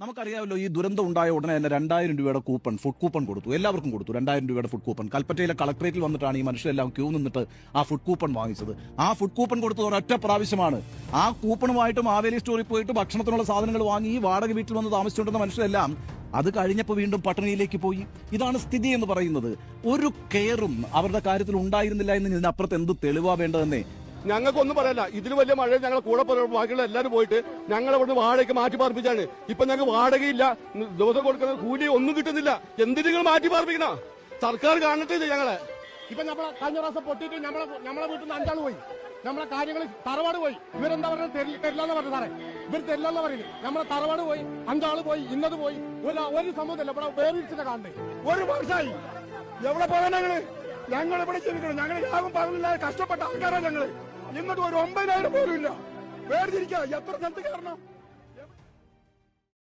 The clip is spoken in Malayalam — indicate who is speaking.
Speaker 1: നമുക്കറിയാമല്ലോ ഈ ദുരന്തം ഉണ്ടായ ഉടനെ തന്നെ 2000 രൂപയുടെ കൂപ്പൺ, ഫുഡ് കൂപ്പൺ കൊടുത്തു, എല്ലാവർക്കും കൊടുത്തു. 2000 രൂപയുടെ ഫുഡ് കൂപ്പൺ കൽപ്പറ്റയിലെ കളക്ടറേറ്റിൽ വന്നിട്ടാണ് ഈ മനുഷ്യരെല്ലാം ക്യൂ നിന്നിട്ട് ആ ഫുഡ് കൂപ്പൺ വാങ്ങിച്ചത്. ആ ഫുഡ് കൂപ്പൺ കൊടുത്തത് ഒരൊറ്റ പ്രാവശ്യമാണ്. ആ കൂപ്പണുമായിട്ട് മാവേലി സ്റ്റോറിൽ പോയിട്ട് ഭക്ഷണത്തിനുള്ള സാധനങ്ങൾ വാങ്ങി ഈ വാടക വീട്ടിൽ വന്ന് താമസിച്ചുകൊണ്ടിരുന്ന മനുഷ്യരെല്ലാം അത് കഴിഞ്ഞപ്പോൾ വീണ്ടും പട്ടിണിയിലേക്ക് പോയി. ഇതാണ് സ്ഥിതി എന്ന് പറയുന്നത്. ഒരു കെയറും അവരുടെ കാര്യത്തിൽ ഉണ്ടായിരുന്നില്ല എന്ന് ഇതിനപ്പുറത്ത് എന്ത് തെളിവാ വേണ്ടതെന്നേ.
Speaker 2: ഞങ്ങൾക്കൊന്നും പറയല്ല. ഇതിന് വലിയ മഴ ഞങ്ങൾ കൂടെ ബാക്കിയുള്ള എല്ലാവരും പോയിട്ട് ഞങ്ങൾ ഇവിടുന്ന് വാടകയ്ക്ക് മാറ്റി പാർപ്പിച്ചാണ്. ഇപ്പൊ ഞങ്ങൾക്ക് വാടകയില്ല, ദിവസം കൊടുക്കുന്ന കൂലി ഒന്നും കിട്ടുന്നില്ല. എന്തിനു നിങ്ങൾ മാറ്റി പാർപ്പിക്കണ? സർക്കാർ കാണത്തില്ല ഞങ്ങളെ.
Speaker 3: ഇപ്പൊ നമ്മളെ കഴിഞ്ഞ പ്രാവശ്യം പൊട്ടിയിട്ട് നമ്മളെ വീട്ടിൽ നിന്ന് 5 ആള് പോയി. നമ്മളെ കാര്യങ്ങൾ തറവാട് പോയി. ഇവരെന്താ പറയുന്നത്? തരില്ലെന്ന് പറഞ്ഞു സാറേ. ഇവർ തരില്ലെന്ന് പറയുന്നത്. നമ്മളെ തറവാട് പോയി, 5 ആള് പോയി, ഇന്നത് പോയി. ഒരു സംഭവത്തില്ല. ഇവിടെ വേറിച്ചിട്ട് കാണണ്ടേ? ഒരു വർഷമായി എവിടെ പോകാൻ ഞങ്ങൾ ഇവിടെ ജീവിക്കണം. ഞങ്ങൾ യാഗം പകലില്ലാതെ കഷ്ടപ്പെട്ട ആൾക്കാരാണ് ഞങ്ങള്. എന്നിട്ട് ഒരു 9,000 പോലും ഇല്ല. വേർതിരിക്കുക എത്ര സ്ഥലത്ത് കയറണം?